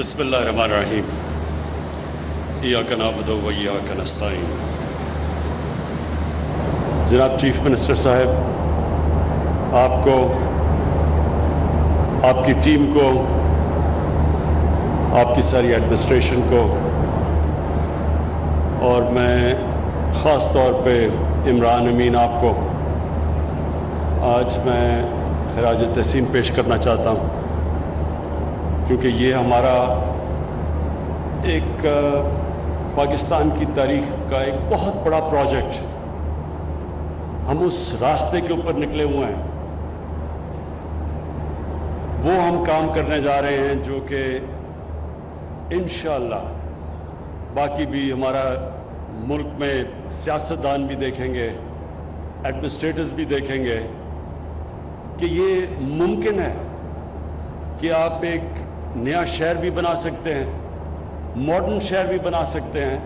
बिस्मिल्लाहिर्रहमानिर्रहीम। इय्याका नअबुदु व इय्याका नस्तईन। जनाब चीफ मिनिस्टर साहब, आपको, आपकी टीम को, आपकी सारी एडमिनिस्ट्रेशन को, और मैं ख़ास तौर पे इमरान अमीन आपको आज मैं खराज तहसीन पेश करना चाहता हूँ, क्योंकि ये हमारा एक पाकिस्तान की तारीख का एक बहुत बड़ा प्रोजेक्ट, हम उस रास्ते के ऊपर निकले हुए हैं। वो हम काम करने जा रहे हैं जो कि इंशाअल्लाह बाकी भी हमारा मुल्क में सियासतदान भी देखेंगे, एडमिनिस्ट्रेटर्स भी देखेंगे कि ये मुमकिन है कि आप एक नया शहर भी बना सकते हैं, मॉडर्न शहर भी बना सकते हैं,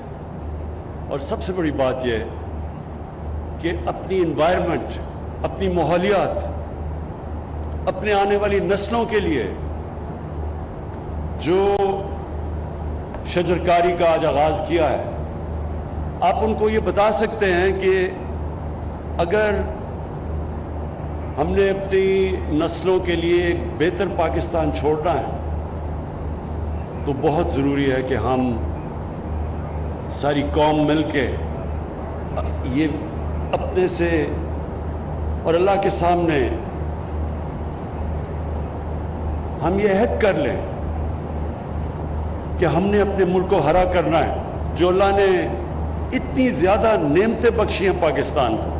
और सबसे बड़ी बात यह है कि अपनी एनवायरनमेंट, अपनी माहौलियात, अपने आने वाली नस्लों के लिए जो शजरकारी का आज आगाज किया है, आप उनको ये बता सकते हैं कि अगर हमने अपनी नस्लों के लिए एक बेहतर पाकिस्तान छोड़ना है तो बहुत ज़रूरी है कि हम सारी कौम मिलके ये अपने से और अल्लाह के सामने हम ये अहद कर लें कि हमने अपने मुल्क को हरा करना है। जो अल्लाह ने इतनी ज़्यादा नेमतें बख्शी हैं पाकिस्तान को,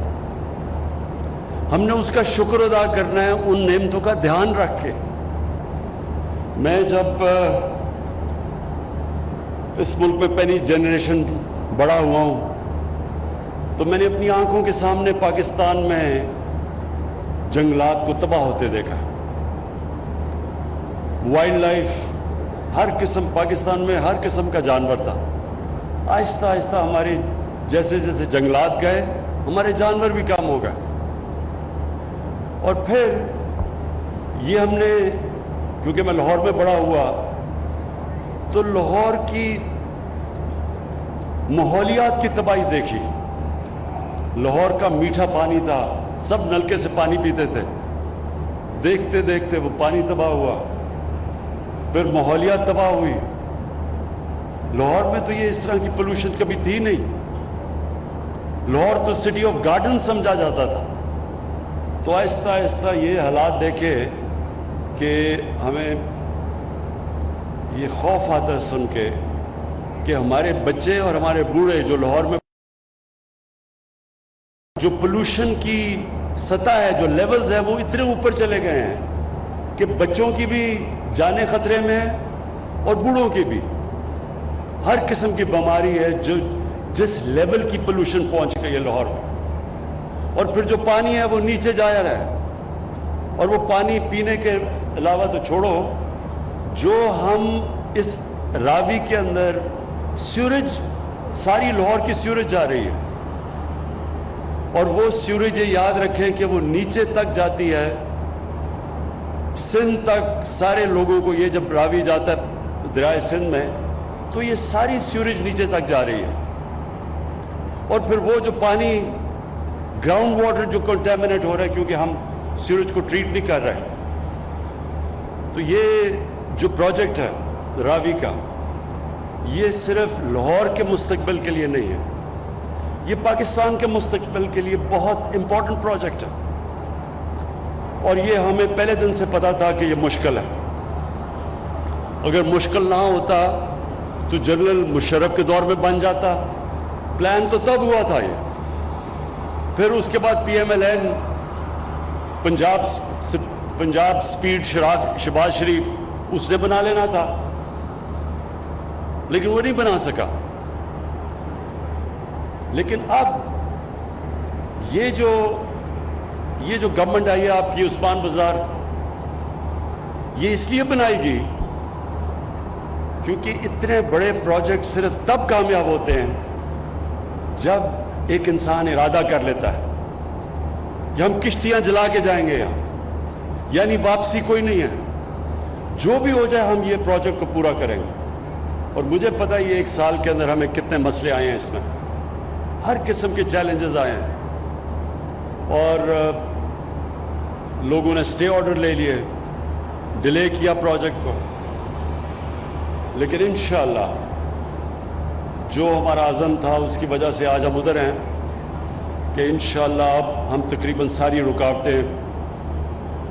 हमने उसका शुक्र अदा करना है, उन नेमतों का ध्यान रख के। मैं जब इस मुल्क में पहली जनरेशन बड़ा हुआ हूं तो मैंने अपनी आंखों के सामने पाकिस्तान में जंगलात को तबाह होते देखा। वाइल्ड लाइफ, हर किस्म, पाकिस्तान में हर किस्म का जानवर था। आहिस्ता आहिस्ता हमारे जैसे जैसे जंगलात गए, हमारे जानवर भी कम हो गए। और फिर ये हमने, क्योंकि मैं लाहौर में बड़ा हुआ, तो लाहौर की माहौलियात की तबाही देखी। लाहौर का मीठा पानी था, सब नलके से पानी पीते थे, देखते देखते वो पानी तबाह हुआ, फिर माहौलियात तबाह हुई। लाहौर में तो ये इस तरह की पोल्यूशन कभी थी नहीं। लाहौर तो सिटी ऑफ गार्डन समझा जाता था। तो आहिस्ता आहिस्ता ये हालात देखे कि हमें ये खौफ आता है सुन के कि हमारे बच्चे और हमारे बूढ़े जो लाहौर में, जो पोल्यूशन की सतह है, जो लेवल्स है, वो इतने ऊपर चले गए हैं कि बच्चों की भी जानें खतरे में है और बूढ़ों की भी। हर किस्म की बीमारी है जो जिस लेवल की पोल्यूशन पहुंच गई है लाहौर में। और फिर जो पानी है वो नीचे जा रहा है, और वो पानी पीने के अलावा तो छोड़ो, जो हम इस रावी के अंदर सीवरेज, सारी लाहौर की सीवरेज जा रही है, और वो सीवरेज ये याद रखें कि वो नीचे तक जाती है, सिंध तक। सारे लोगों को, ये जब रावी जाता है दरिया सिंध में, तो ये सारी सीवरेज नीचे तक जा रही है। और फिर वो जो पानी, ग्राउंड वाटर जो कंटेमिनेट हो रहा है क्योंकि हम सीवरेज को ट्रीट नहीं कर रहे। तो ये जो प्रोजेक्ट है रावी का, ये सिर्फ लाहौर के मुस्तकबिल के लिए नहीं है, ये पाकिस्तान के मुस्तकबिल के लिए बहुत इंपॉर्टेंट प्रोजेक्ट है। और ये हमें पहले दिन से पता था कि ये मुश्किल है। अगर मुश्किल ना होता तो जनरल मुशर्रफ के दौर में बन जाता। प्लान तो तब हुआ था ये, फिर उसके बाद PMLN, पंजाब स्पीड शहबाज शरीफ, उसने बना लेना था, लेकिन वो नहीं बना सका। लेकिन अब ये जो गवर्नमेंट आई है आपकी, उस्मान बाजार, ये इसलिए बनाएगी क्योंकि इतने बड़े प्रोजेक्ट सिर्फ तब कामयाब होते हैं जब एक इंसान इरादा कर लेता है कि हम किश्तियां जला के जाएंगे यहां, यानी वापसी कोई नहीं है। جو بھی ہو جائے ہم یہ پروجیکٹ کو پورا کریں گے. اور مجھے پتا یہ 1 سال کے اندر ہمیں کتنے مسئلے آئے ہیں، اس میں ہر قسم کے چیلنجز آئے ہیں، اور لوگوں نے اسٹے آرڈر لے لیے، ڈیلے کیا پروجیکٹ کو. لیکن انشاءاللہ جو ہمارا عزم تھا اس کی وجہ سے آج ہم ادھر ہیں کہ انشاءاللہ اب ہم تقریباً ساری رکاوٹیں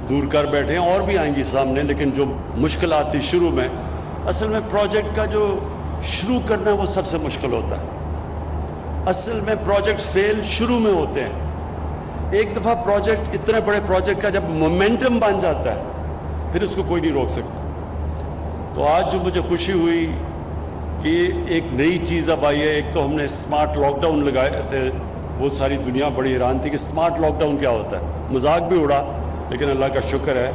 دور کر بیٹھے ہیں، اور بھی آئیں گی سامنے. لیکن جو مشکلات تھی شروع میں، اصل میں پروجیکٹ کا جو شروع کرنا ہے وہ سب سے مشکل ہوتا ہے. اصل میں پروجیکٹ فیل شروع میں ہوتے ہیں. ایک دفعہ پروجیکٹ، اتنے بڑے پروجیکٹ کا جب مومنٹم بن جاتا ہے پھر اس کو کوئی نہیں روک سکتا. تو آج جو مجھے خوشی ہوئی کہ ایک نئی چیز اب آئی ہے. ایک تو ہم نے اسمارٹ لاک ڈاؤن لگائے تھے، وہ ساری دنیا بڑی حیران تھی کہ اسمارٹ لاک ڈاؤن کیا ہوتا ہے. مذاق بھی اڑا، لیکن اللہ کا شکر ہے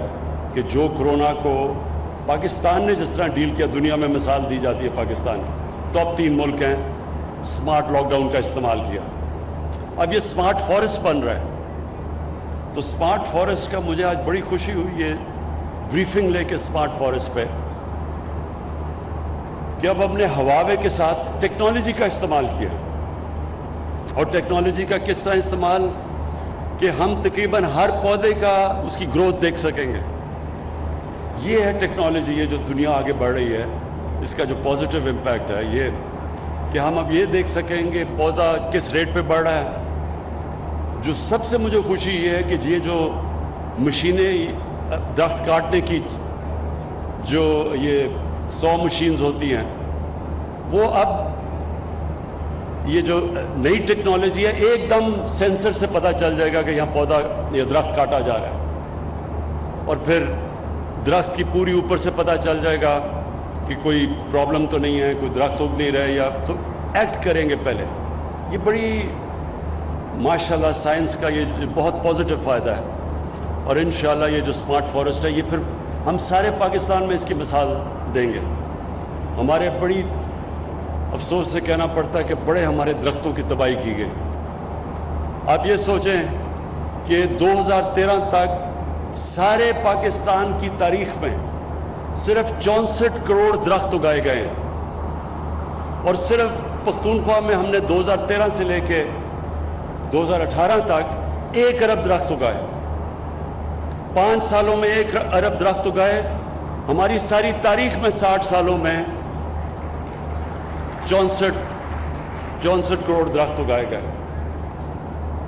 کہ جو کورونا کو پاکستان نے جس طرح ڈیل کیا، دنیا میں مثال دی جاتی ہے پاکستان کی. ٹاپ 3 ملک ہیں اسمارٹ لاک ڈاؤن کا استعمال کیا. اب یہ اسمارٹ فارسٹ بن رہا ہے، تو اسمارٹ فارسٹ کا مجھے آج بڑی خوشی ہوئی یہ بریفنگ لے کے اسمارٹ فارسٹ پہ، کہ اب ہم نے ہواوے کے ساتھ ٹیکنالوجی کا استعمال کیا. اور ٹیکنالوجی کا کس طرح استعمال کہ ہم تقریباً ہر پودے کا اس کی گروتھ دیکھ سکیں گے. یہ ہے ٹیکنالوجی، یہ جو دنیا آگے بڑھ رہی ہے اس کا جو پازیٹو امپیکٹ ہے یہ کہ ہم اب یہ دیکھ سکیں گے پودا کس ریٹ پہ بڑھ رہا ہے. جو سب سے مجھے خوشی یہ ہے کہ یہ جو مشینیں درخت کاٹنے کی، جو یہ 100 مشینز ہوتی ہیں، وہ اب یہ جو نئی ٹیکنالوجی ہے ایک دم سینسر سے پتہ چل جائے گا کہ یہاں پودا، یہ درخت کاٹا جا رہا ہے. اور پھر درخت کی پوری اوپر سے پتہ چل جائے گا کہ کوئی پرابلم تو نہیں ہے، کوئی درخت اگ نہیں رہے، یا تو ایکٹ کریں گے پہلے. یہ بڑی ماشاءاللہ سائنس کا یہ بہت پازیٹو فائدہ ہے. اور انشاءاللہ یہ جو اسمارٹ فارسٹ ہے یہ پھر ہم سارے پاکستان میں اس کی مثال دیں گے. ہمارے بڑی افسوس سے کہنا پڑتا ہے کہ بڑے ہمارے درختوں کی تباہی کی گئی. آپ یہ سوچیں کہ 2013 تک سارے پاکستان کی تاریخ میں صرف 64 کروڑ درخت اگائے گئے ہیں، اور صرف پختونخوا میں ہم نے 2013 سے لے کے 2018 تک 1 ارب درخت اگائے. 5 سالوں میں 1 ارب درخت اگائے. ہماری ساری تاریخ میں 60 سالوں میں 64 کروڑ درخت اگائے گئے.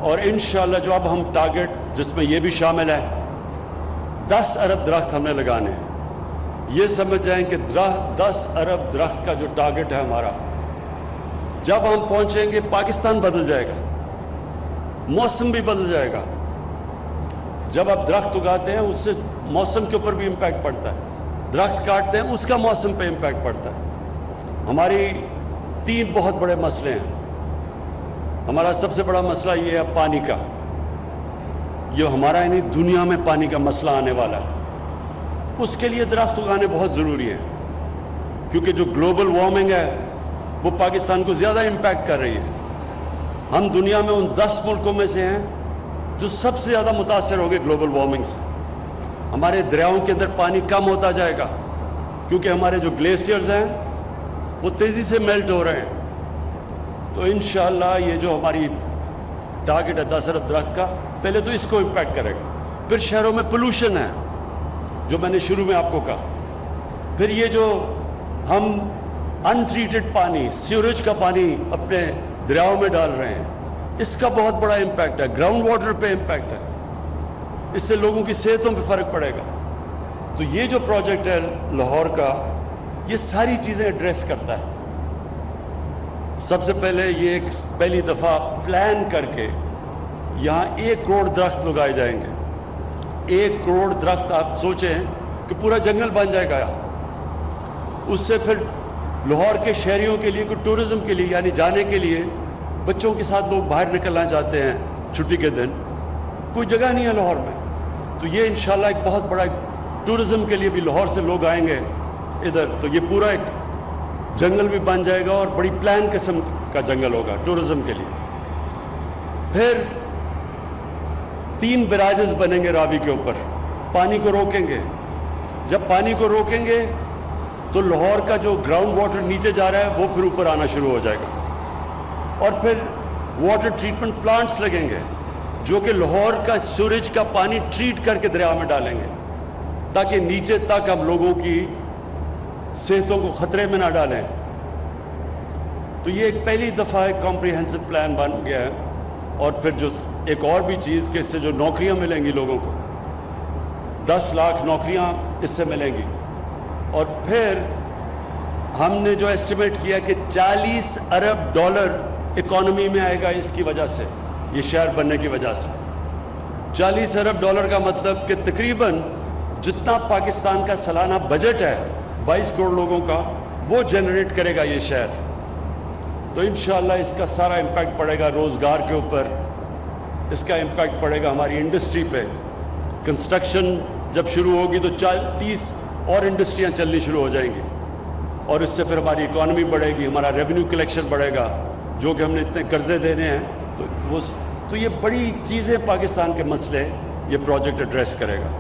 اور انشاءاللہ جو اب ہم ٹارگٹ، جس میں یہ بھی شامل ہے 10 ارب درخت ہم نے لگانے ہیں. یہ سمجھ جائیں کہ 10 ارب درخت کا جو ٹارگٹ ہے ہمارا، جب ہم پہنچیں گے پاکستان بدل جائے گا، موسم بھی بدل جائے گا. جب آپ درخت اگاتے ہیں اس سے موسم کے اوپر بھی امپیکٹ پڑتا ہے، درخت کاٹتے ہیں اس کا موسم پہ امپیکٹ پڑتا ہے. ہماری 3 بہت بڑے مسئلے ہیں. ہمارا سب سے بڑا مسئلہ یہ ہے پانی کا. یہ ہمارا یعنی دنیا میں پانی کا مسئلہ آنے والا ہے. اس کے لیے درخت اگانے بہت ضروری ہیں، کیونکہ جو گلوبل وارمنگ ہے وہ پاکستان کو زیادہ امپیکٹ کر رہی ہے. ہم دنیا میں ان 10 ملکوں میں سے ہیں جو سب سے زیادہ متاثر ہو گئے گلوبل وارمنگ سے. ہمارے دریاؤں کے اندر پانی کم ہوتا جائے گا، کیونکہ ہمارے جو گلیشیئرز ہیں وہ تیزی سے میلٹ ہو رہے ہیں. تو انشاءاللہ یہ جو ہماری ٹارگٹ ہے 10 ارب درخت کا، پہلے تو اس کو امپیکٹ کرے گا. پھر شہروں میں پولوشن ہے جو میں نے شروع میں آپ کو کہا. پھر یہ جو ہم ان ٹریٹڈ پانی، سیوریج کا پانی اپنے دریاؤں میں ڈال رہے ہیں، اس کا بہت بڑا امپیکٹ ہے. گراؤنڈ واٹر پہ امپیکٹ ہے. اس سے لوگوں کی صحتوں پہ فرق پڑے گا. تو یہ جو پروجیکٹ ہے لاہور کا، یہ ساری چیزیں ایڈریس کرتا ہے. سب سے پہلے یہ ایک پہلی دفعہ پلان کر کے یہاں 1 کروڑ درخت لگائے جائیں گے. 1 کروڑ درخت آپ سوچیں کہ پورا جنگل بن جائے گا. اس سے پھر لاہور کے شہریوں کے لیے، کوئی ٹورزم کے لیے، یعنی جانے کے لیے، بچوں کے ساتھ لوگ باہر نکلنا چاہتے ہیں چھٹی کے دن، کوئی جگہ نہیں ہے لاہور میں. تو یہ انشاءاللہ ایک بہت بڑا ٹورزم کے لیے بھی لاہور سے لوگ آئیں گے ادھر. تو یہ پورا ایک جنگل بھی بن جائے گا اور بڑی پلان قسم کا جنگل ہوگا ٹورزم کے لیے. پھر 3 براجز بنیں گے راوی کے اوپر، پانی کو روکیں گے. जब पानी को रोकेंगे तो लाहौर का जो ग्राउंड वाटर नीचे जा रहा है वो फिर ऊपर आना शुरू हो जाएगा, और फिर वाटर ट्रीटमेंट प्लांट्स लगेंगे जो कि लाहौर का सीवरेज का पानी ट्रीट करके दरिया में डालेंगे, ताकि नीचे तक हम लोगों की सेहतों को खतरे में ना डालें। तो ये एक पहली दफा एक कॉम्प्रिहेंसिव प्लान बन गया है। और फिर जो एक और भी चीज कि इससे जो नौकरियां मिलेंगी लोगों को, 10 लाख नौकरियां इससे मिलेंगी। और फिर हमने जो एस्टिमेट किया कि $40 अरब इकोनॉमी में आएगा इसकी वजह से, ये शहर बनने की वजह से। $40 अरब का मतलब कि तकरीबन जितना पाकिस्तान का सालाना बजट है 22 करोड़ लोगों का, वो जनरेट करेगा ये शहर। तो इंशाअल्लाह इसका सारा इंपैक्ट पड़ेगा रोजगार के ऊपर, इसका इंपैक्ट पड़ेगा हमारी इंडस्ट्री पे। कंस्ट्रक्शन जब शुरू होगी तो 30 और इंडस्ट्रियां चलनी शुरू हो जाएंगी, और इससे फिर हमारी इकोनॉमी बढ़ेगी, हमारा रेवेन्यू कलेक्शन बढ़ेगा, जो कि हमने इतने कर्जे देने हैं। तो ये बड़ी चीजें पाकिस्तान के मसले ये प्रोजेक्ट एड्रेस करेगा।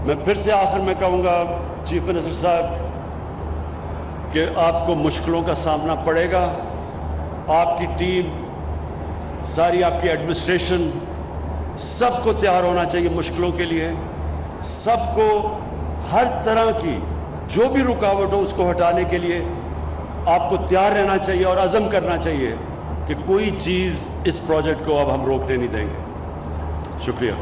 मैं फिर से आखिर में कहूंगा चीफ मिनिस्टर साहब कि आपको मुश्किलों का सामना पड़ेगा, आपकी टीम, सारी आपकी एडमिनिस्ट्रेशन, सबको तैयार होना चाहिए मुश्किलों के लिए। सबको हर तरह की जो भी रुकावट हो उसको हटाने के लिए आपको तैयार रहना चाहिए और अज़म करना चाहिए कि कोई चीज इस प्रोजेक्ट को अब हम रोकने नहीं देंगे। शुक्रिया।